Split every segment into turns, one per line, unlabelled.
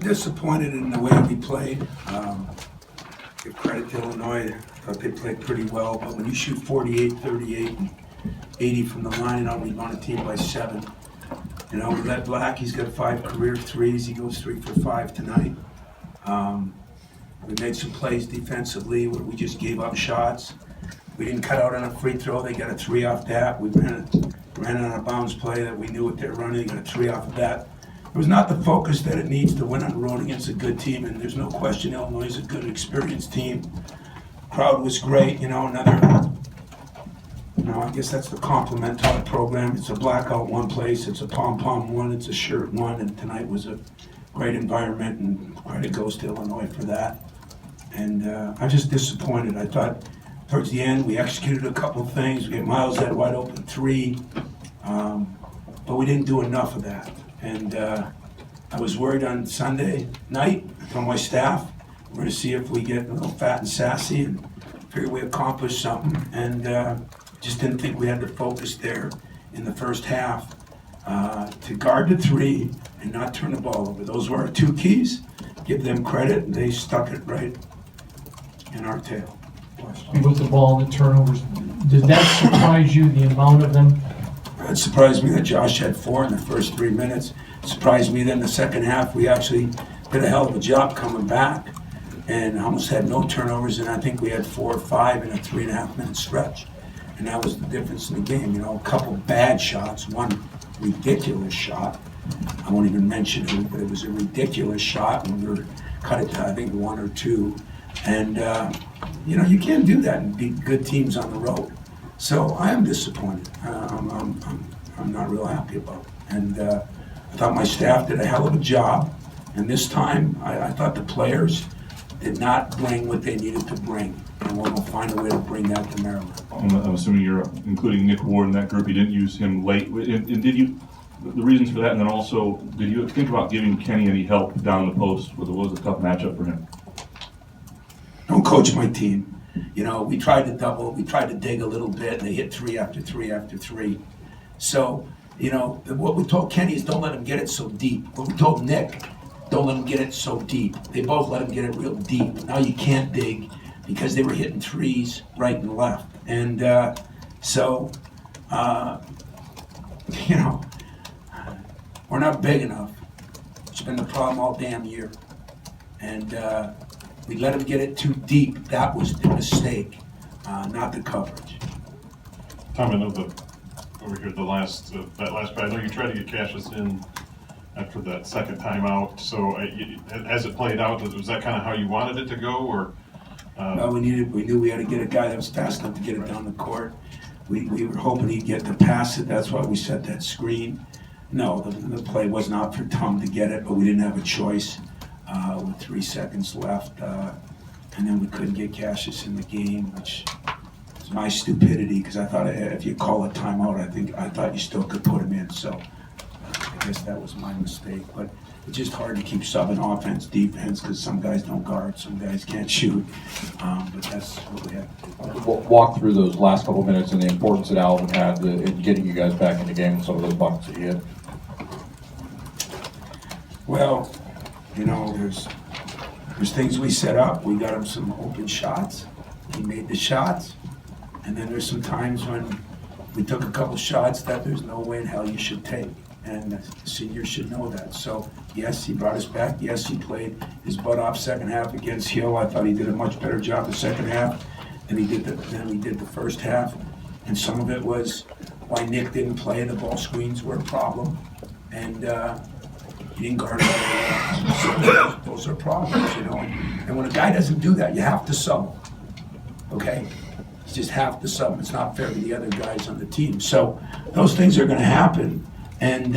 disappointed in the way we played. Give credit to Illinois. I thought they played pretty well, but when you shoot 48, 38, and 80 from the line and only won a team by 7, we let Black, he's got 5 career threes. He goes 3 for 5 tonight. We made some plays defensively where we just gave up shots. We didn't cut out on a free throw. They got a 3 off that. We ran on a bounce play that we knew what they were running. They got a 3 off of that. It was not the focus that it needs to win on the road against a good team, and there's no question Illinois is a good, experienced team. Crowd was great, I guess that's the compliment to our program. It's a blackout one place, it's a pom-pom one, it's a shirt one, and tonight was a great environment, and credit goes to Illinois for that. And I'm just disappointed. I thought towards the end we executed a couple of things. We got Miles that wide open 3, but we didn't do enough of that. And I was worried on Sunday night. I told my staff, we're going to see if we get a little fat and sassy and figure we accomplished something. And just didn't think we had the focus there in the first half to guard the 3 and not turn the ball over. Those were our 2 keys. Give them credit, and they stuck it right in our tail.
With the ball and the turnovers, did that surprise you, the amount of them?
It surprised me that Josh had 4 in the first 3 minutes. It surprised me that in the second half we actually did a hell of a job coming back and almost had no turnovers, and I think we had 4 or 5 in a 3.5 minute stretch. And that was the difference in the game. A couple bad shots, one ridiculous shot. I won't even mention it, but it was a ridiculous shot, and we were cut it to, I think, 1 or 2. And, you can't do that and beat good teams on the road. So I am disappointed. I'm not real happy about it. And I thought my staff did a hell of a job. And this time, I thought the players did not bring what they needed to bring. And we're going to find a way to bring that to Maryland.
I'm assuming you're including Nick Ward in that group. You didn't use him late. And did you, the reasons for that, and then also, did you think about giving Kenny any help down the post? It was a tough matchup for him.
Don't coach my team. We tried to double, we tried to dig a little bit, and they hit 3 after 3 after 3. So, what we told Kenny is don't let him get it so deep. What we told Nick, don't let him get it so deep. They both let him get it real deep. Now you can't dig because they were hitting 3s right and left. And we're not big enough. It's been the problem all damn year. And we let him get it too deep. That was the mistake, not the coverage.
Tom, I know over here that last play, I know you tried to get Cassius in after that second timeout. So as it played out, was that kind of how you wanted it to go, or?
Well, we knew we had to get a guy that was fast enough to get it down the court. We were hoping he'd get to pass it. That's why we set that screen. No, the play wasn't out for Tom to get it, but we didn't have a choice. With 3 seconds left, and then we couldn't get Cassius in the game, which is my stupidity, because I thought if you call a timeout, I thought you still could put him in. So I guess that was my mistake. But it's just hard to keep subbing offense, defense, because some guys don't guard, some guys can't shoot. But that's what we have to do.
Walk through those last couple minutes and the importance that Alvin had in getting you guys back in the game with some of those buckets that he had.
Well, there's things we set up. We got him some open shots. He made the shots. And then there's some times when we took a couple shots that there's no way in hell you should take. And the seniors should know that. So, yes, he brought us back. Yes, he played his butt off second half against Hill. I thought he did a much better job the second half than he did the first half. And some of it was why Nick didn't play. The ball screens were a problem. And he didn't guard it. So those are problems, And when a guy doesn't do that, you have to sub him. Okay? You just have to sub him. It's not fair to the other guys on the team. So those things are going to happen. And,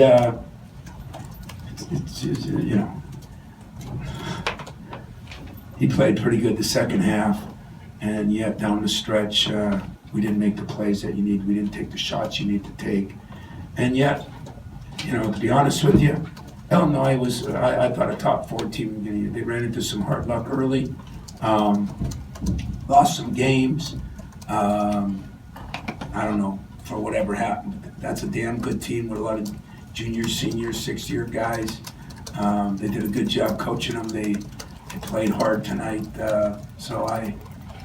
he played pretty good the second half. And yet down the stretch, we didn't make the plays that you need. We didn't take the shots you need to take. And yet, to be honest with you, Illinois was, I thought, a top 4 team. They ran into some hard luck early, lost some games. I don't know, for whatever happened. That's a damn good team with a lot of juniors, seniors, 6-year guys. They did a good job coaching them. They played hard tonight, so I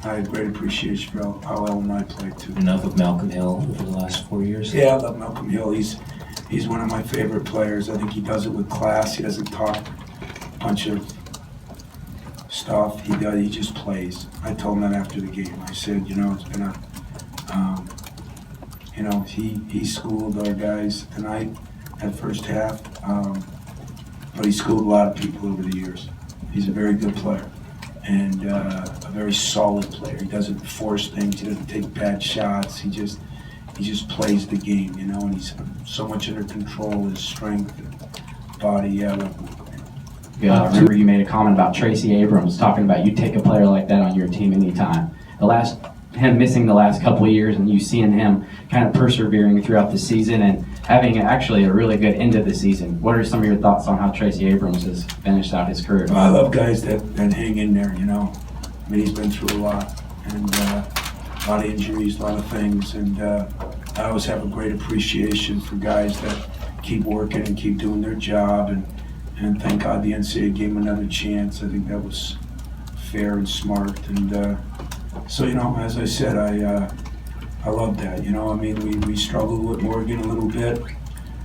have great appreciation for how Illinois played too.
Enough of Malcolm Hill over the last 4 years?
Yeah, I love Malcolm Hill. He's one of my favorite players. I think he does it with class. He doesn't talk a bunch of stuff. He just plays. I told him that after the game. I said, it's been he schooled our guys tonight at first half, but he schooled a lot of people over the years. He's a very good player and a very solid player. He doesn't force things. He doesn't take bad shots. He just plays the game, and he's so much under control, his strength, body. Yeah,
I remember you made a comment about Tracy Abrams, talking about you take a player like that on your team anytime. Him missing the last couple of years and you seeing him kind of persevering throughout the season and having actually a really good end of the season. What are some of your thoughts on how Tracy Abrams has finished out his career?
I love guys that hang in there, I mean, he's been through a lot, and a lot of injuries, a lot of things, and I always have a great appreciation for guys that keep working and keep doing their job, and thank God the NCAA gave him another chance. I think that was fair and smart, and so, as I said, I love that, I mean, we struggled with Morgan a little bit,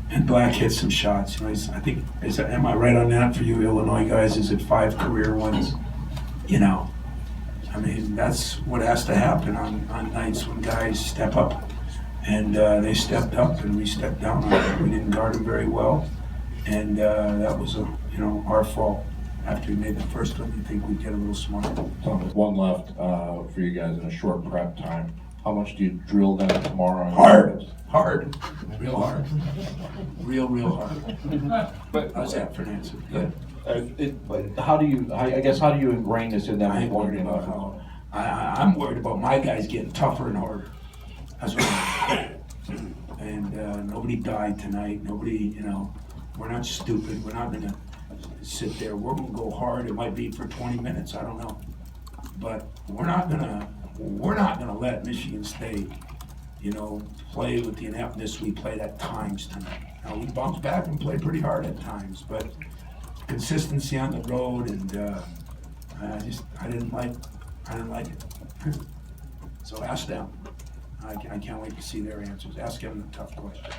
and Black hit some shots, I think, am I right on that for you Illinois guys? Is it 5 career ones? I mean, that's what has to happen on nights when guys step up, and they stepped up and we stepped down on it. We didn't guard them very well, and that was, our fault. After we made the first one, you think we'd get a little smarter.
Tom, with one left for you guys in a short prep time, how much do you drill them tomorrow?
Hard, real hard, real hard.
But
How's that for an answer? Good.
But how do you ingrain this in them?
I ain't worried about how. I'm worried about my guys getting tougher and harder. That's what I'm And nobody died tonight. Nobody, we're not stupid. We're not gonna sit there. We're gonna go hard. It might be for 20 minutes. I don't know. But we're not gonna let Michigan State, play with the ineptness we played at times tonight. Now we bounced back and played pretty hard at times, but consistency on the road, and I didn't like it. So ask them. I can't wait to see their answers. Ask them the tough questions.